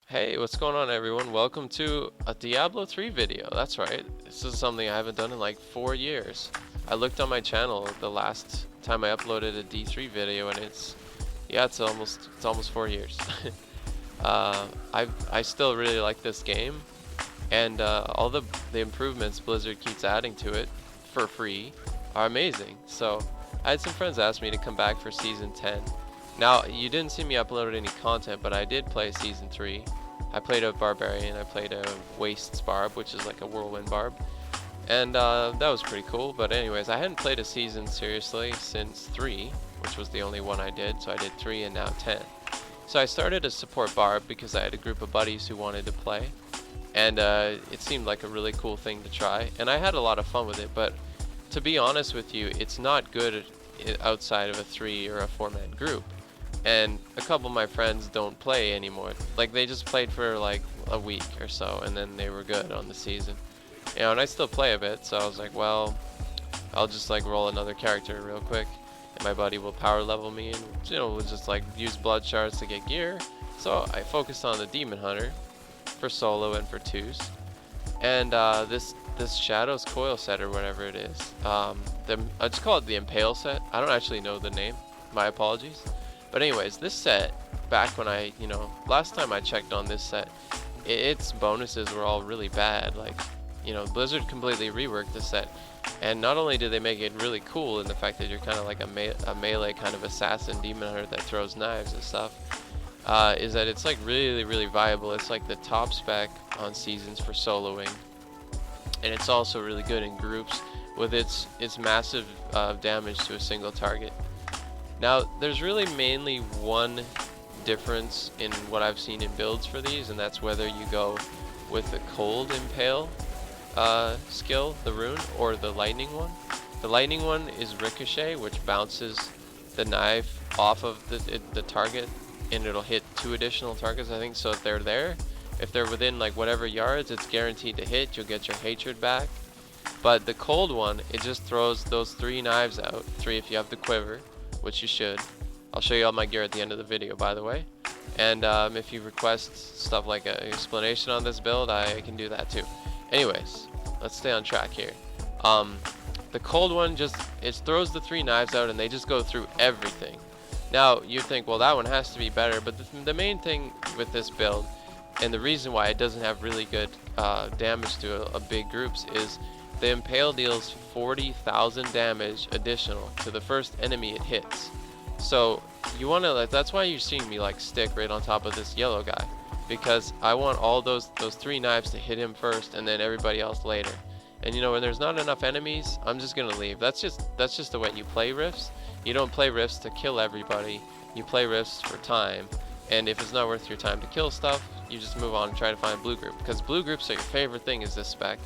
Hey, what's going on everyone? Welcome to a Diablo 3 video. That's right. This is something I haven't done in like 4 years. I looked on my channel the last time I uploaded a D3 video and it's almost 4 years. I still really like this game and all the improvements Blizzard keeps adding to it for free are amazing. So, I had some friends ask me to come back for season 10. Now, you didn't see me upload any content, but I did play season 3. I played a barbarian, I played a wastes barb, which is like a whirlwind barb, and that was pretty cool. But anyways, I hadn't played a season seriously since 3, which was the only one I did, so I did 3 and now 10. So I started to support barb because I had a group of buddies who wanted to play, and it seemed like a really cool thing to try, and I had a lot of fun with it. But to be honest with you, it's not good outside of a 3 or a 4-man group. And a couple of my friends don't play anymore. Like, they just played for like a week or so and then they were good on the season. And I still play a bit, so I was like, well, I'll just like roll another character real quick and my buddy will power level me, and we'll just like use blood shards to get gear. So I focused on the demon hunter for solo and for twos. And this Shadow's Coil set or whatever it is, I just call it the Impale set. I don't actually know the name. My apologies. But anyways, this set, back when last time I checked on this set, its bonuses were all really bad. Like, Blizzard completely reworked the set. And not only did they make it really cool in the fact that you're kind of like a melee kind of assassin demon hunter that throws knives and stuff, is that it's like really, really viable. It's like the top spec on seasons for soloing. And it's also really good in groups with its massive damage to a single target. Now, there's really mainly one difference in what I've seen in builds for these, and that's whether you go with the cold impale skill, the rune, or the lightning one. The lightning one is ricochet, which bounces the knife off of the target, and it'll hit 2 additional targets, I think. So if they're within like whatever yards, it's guaranteed to hit. You'll get your hatred back. But the cold one, it just throws those 3 knives out, 3 if you have the quiver, which you should. I'll show you all my gear at the end of the video, by the way. And if you request stuff like an explanation on this build, I can do that too. Anyways, let's stay on track here. The cold one it throws the 3 knives out and they just go through everything. Now, you think, well, that one has to be better, but the main thing with this build, and the reason why it doesn't have really good damage to a big groups, is the Impale deals 40,000 damage additional to the first enemy it hits. So you want to, that's why you're seeing me like stick right on top of this yellow guy, because I want all those 3 knives to hit him first and then everybody else later. And when there's not enough enemies, I'm just gonna leave. That's just the way you play rifts. You don't play rifts to kill everybody. You play rifts for time. And if it's not worth your time to kill stuff, you just move on and try to find a blue group, because blue groups are your favorite thing is this spec,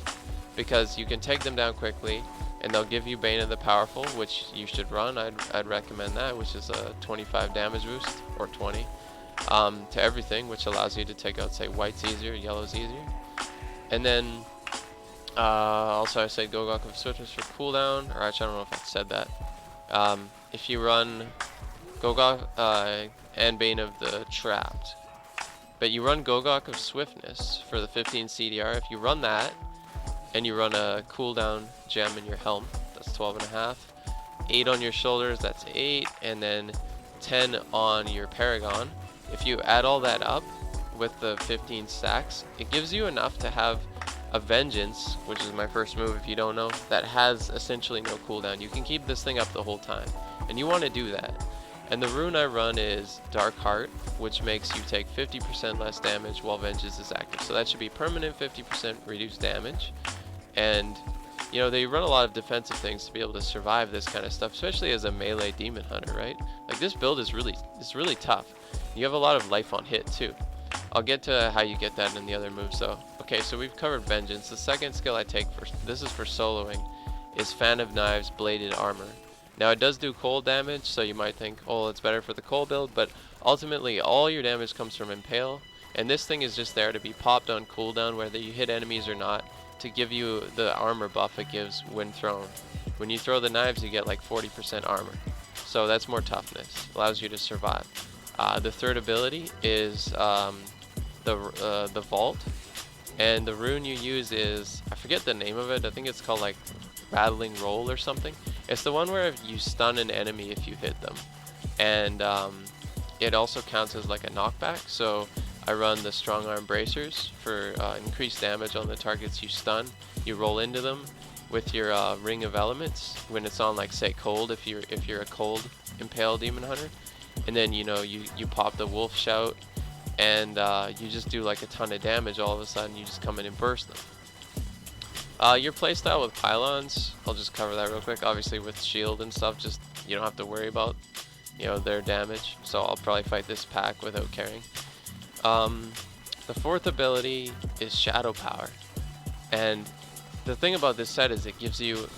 because you can take them down quickly and they'll give you Bane of the Powerful, which you should run. I'd recommend that, which is a 25 damage boost, or 20, to everything, which allows you to take out, say, white's easier, yellow's easier. And then also I said Gogok of Swiftness for cooldown, or actually I don't know if I said that. If you run Gogok and Bane of the Trapped, but you run Gogok of Swiftness for the 15 CDR, if you run that, and you run a cooldown gem in your helm, that's 12.5. 8 on your shoulders, that's 8, and then 10 on your paragon. If you add all that up with the 15 stacks, it gives you enough to have a vengeance, which is my first move if you don't know, that has essentially no cooldown. You can keep this thing up the whole time, and you want to do that. And the rune I run is Dark Heart, which makes you take 50% less damage while vengeance is active. So that should be permanent 50% reduced damage. And they run a lot of defensive things to be able to survive this kind of stuff, especially as a melee demon hunter, right? Like, this build is really tough. You have a lot of life on hit too. I'll get to how you get that in the other moves though. Okay, so we've covered vengeance. The second skill I take this is for soloing, is Fan of Knives Bladed Armor. Now, it does do cold damage, so you might think, oh, it's better for the cold build, but ultimately all your damage comes from Impale, and this thing is just there to be popped on cooldown whether you hit enemies or not, to give you the armor buff it gives when thrown. When you throw the knives, you get like 40% armor, so that's more toughness, allows you to survive. The third ability is the vault, and the rune you use is, I forget the name of it. I think it's called like rattling roll or something. It's the one where you stun an enemy if you hit them, and it also counts as like a knockback. So I run the strong arm bracers for increased damage on the targets you stun. You roll into them with your ring of elements when it's on, like, say cold, if you're a cold impale demon hunter, and then you pop the wolf shout, and you just do like a ton of damage. All of a sudden you just come in and burst them. Your playstyle with pylons, I'll just cover that real quick. Obviously with shield and stuff, just you don't have to worry about their damage, so I'll probably fight this pack without caring. The fourth ability is shadow power, and the thing about this set is it gives you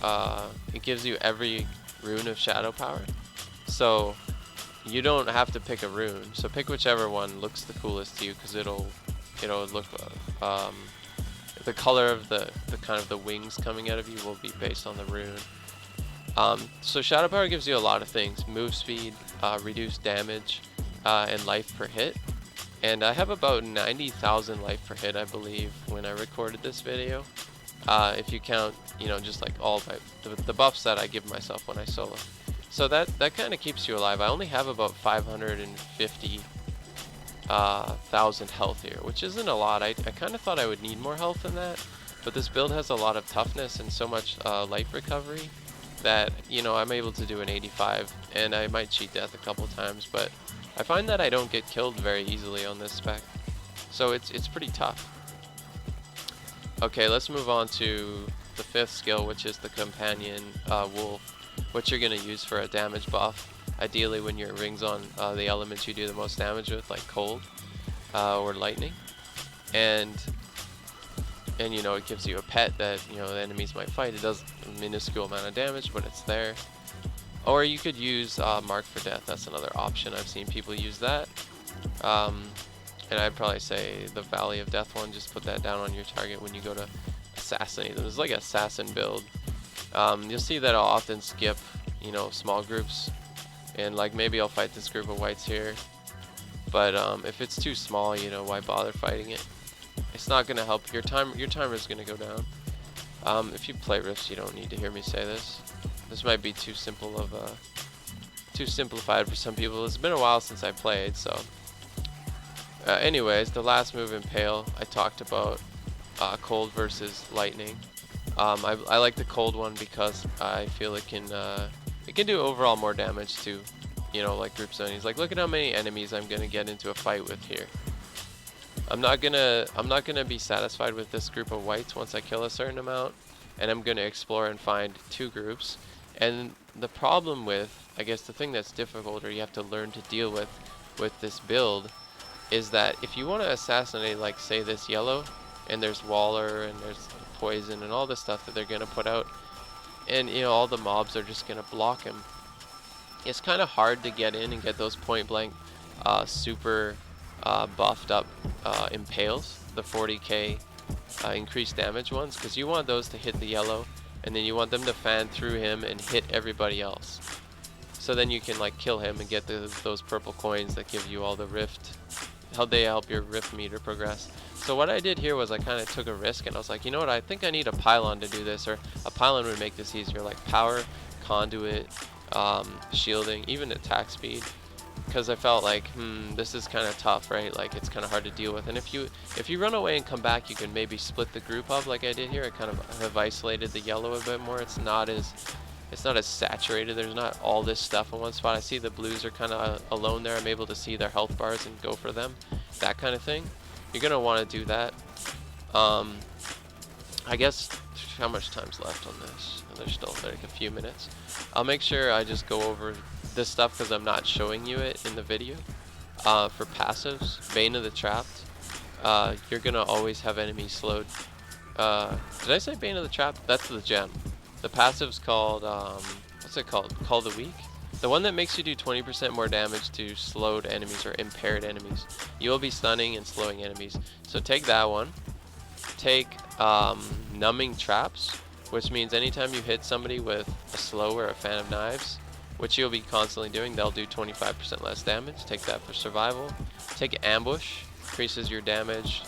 every rune of shadow power, so you don't have to pick a rune. So pick whichever one looks the coolest to you, because it'll look the color of the kind of the wings coming out of you will be based on the rune. So shadow power gives you a lot of things: move speed, reduced damage, and life per hit. And I have about 90,000 life per hit, I believe, when I recorded this video. If you count, just like all the buffs that I give myself when I solo. So that kind of keeps you alive. I only have about 550,000 health here, which isn't a lot. I kind of thought I would need more health than that, but this build has a lot of toughness and so much life recovery that I'm able to do an 85, and I might cheat death a couple times, but I find that I don't get killed very easily on this spec, so it's pretty tough. Okay, let's move on to the fifth skill, which is the companion wolf, which you're going to use for a damage buff. Ideally when your ring's on the elements you do the most damage with, like cold or lightning, and it gives you a pet that the enemies might fight. It does a minuscule amount of damage, but it's there. Or you could use Mark for Death. That's another option. I've seen people use that. And I'd probably say the Valley of Death one, just put that down on your target when you go to assassinate them. It's like an assassin build. You'll see that I'll often skip, small groups. And like maybe I'll fight this group of whites here. But if it's too small, why bother fighting it? It's not going to help. Your timer is going to go down. If you play Rifts, you don't need to hear me say this. This might be too simplified for some people. It's been a while since I played, so. Anyways, the last move, Impale, I talked about cold versus lightning. I like the cold one because I feel it can do overall more damage to, like group zonies. Like, look at how many enemies I'm gonna get into a fight with here. I'm not gonna be satisfied with this group of whites once I kill a certain amount, and I'm gonna explore and find two groups. And the problem with, I guess the thing that's difficult, or you have to learn to deal with this build, is that if you want to assassinate, like say this yellow, and there's Waller and there's poison and all the stuff that they're gonna put out, and all the mobs are just gonna block him, it's kind of hard to get in and get those point blank super buffed up impales, the 40k increased damage ones, because you want those to hit the yellow, and then you want them to fan through him and hit everybody else. So then you can like kill him and get those purple coins that give you all the rift, how they help your rift meter progress. So what I did here was I kind of took a risk, and I was like, you know what, I think I need a pylon to do this, or a pylon would make this easier, like power, conduit, shielding, even attack speed. Because I felt like, this is kind of tough, right? Like, it's kind of hard to deal with. And if you run away and come back, you can maybe split the group up like I did here. I kind of have isolated the yellow a bit more. It's not as saturated. There's not all this stuff in one spot. I see the blues are kind of alone there. I'm able to see their health bars and go for them. That kind of thing. You're going to want to do that. I guess, how much time's left on this? There's still like a few minutes. I'll make sure I just go over this stuff because I'm not showing you it in the video. For passives, Bane of the Trapped, you're gonna always have enemies slowed. Did I say Bane of the Trapped? That's the gem. The passive's called, what's it called? Call the Weak? The one that makes you do 20% more damage to slowed enemies or impaired enemies. You will be stunning and slowing enemies. So take that one. Take Numbing Traps, which means anytime you hit somebody with a slow or a fan of knives, which you'll be constantly doing, they'll do 25% less damage. Take that for survival. Take Ambush. increases your damage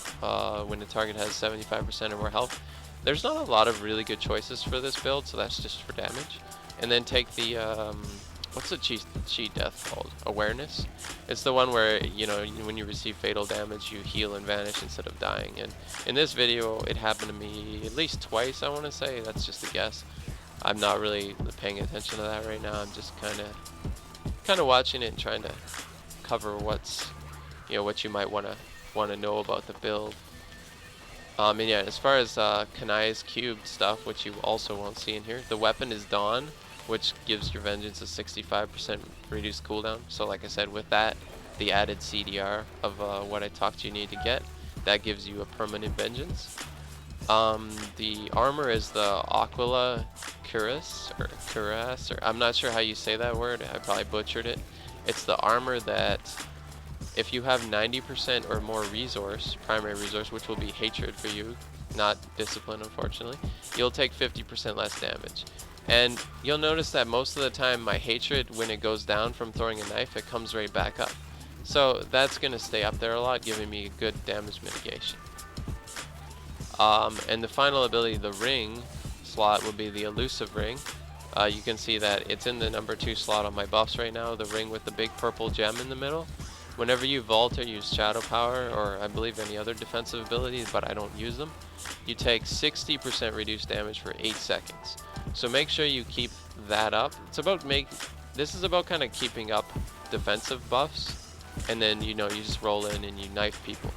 when the target has 75% or more health. There's not a lot of really good choices for this build, so that's just for damage. And then take the what's the cheat death called? Awareness. It's the one where, you know, when you receive fatal damage, you heal and vanish instead of dying. And in this video, it happened to me at least twice, I want to say. That's just a guess. I'm not really paying attention to that right now. I'm just kind of watching it and trying to cover what's, you know, what you might want to know about the build. And yeah, as far as Kanai's cubed stuff, which you also won't see in here, the weapon is Dawn, which gives your vengeance a 65% reduced cooldown. So like I said, with that, the added CDR of what I talked you need to get, that gives you a permanent vengeance. The armor is the Aquila Cuirass, or I'm not sure how you say that word, I probably butchered it. It's the armor that if you have 90% or more resource, primary resource, which will be hatred for you, not discipline unfortunately, you'll take 50% less damage. And you'll notice that most of the time my hatred, when it goes down from throwing a knife, it comes right back up. So that's going to stay up there a lot, giving me good damage mitigation. And the final ability, the ring slot, will be the elusive ring. You can see that it's in the number 2 slot on my buffs right now, the ring with the big purple gem in the middle. Whenever you vault or use shadow power, or I believe any other defensive abilities, but I don't use them, you take 60% reduced damage for 8 seconds. So make sure you keep that up. This is about kind of keeping up defensive buffs, and then, you know, you just roll in and you knife people.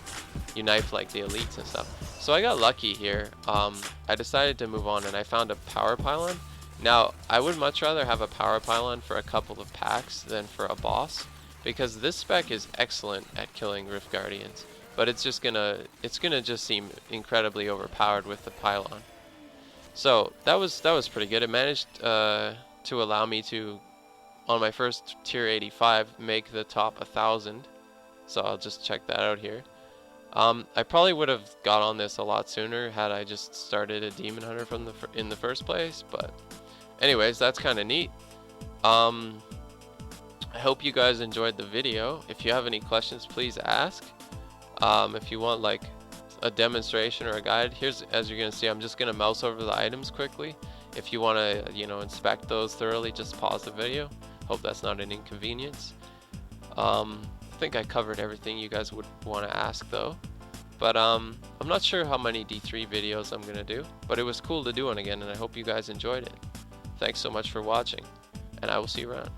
You knife like the elites and stuff. So I got lucky here. I decided to move on and I found a power pylon. Now, I would much rather have a power pylon for a couple of packs than for a boss, because this spec is excellent at killing Rift Guardians, but it's gonna just seem incredibly overpowered with the pylon. So that was pretty good. It managed to allow me to, on my first tier 85, make the top 1,000. So I'll just check that out here. I probably would have got on this a lot sooner had I just started a Demon Hunter in the first place, but anyways, that's kind of neat. I hope you guys enjoyed the video. If you have any questions, please ask. If you want like a demonstration or a guide, here's, as you're gonna see, I'm just gonna mouse over the items quickly. If you want to, you know, inspect those thoroughly, just pause the video. Hope that's not an inconvenience. I think I covered everything you guys would want to ask though. But I'm not sure how many D3 videos I'm gonna do, but it was cool to do one again, and I hope you guys enjoyed it. Thanks so much for watching, and I will see you around.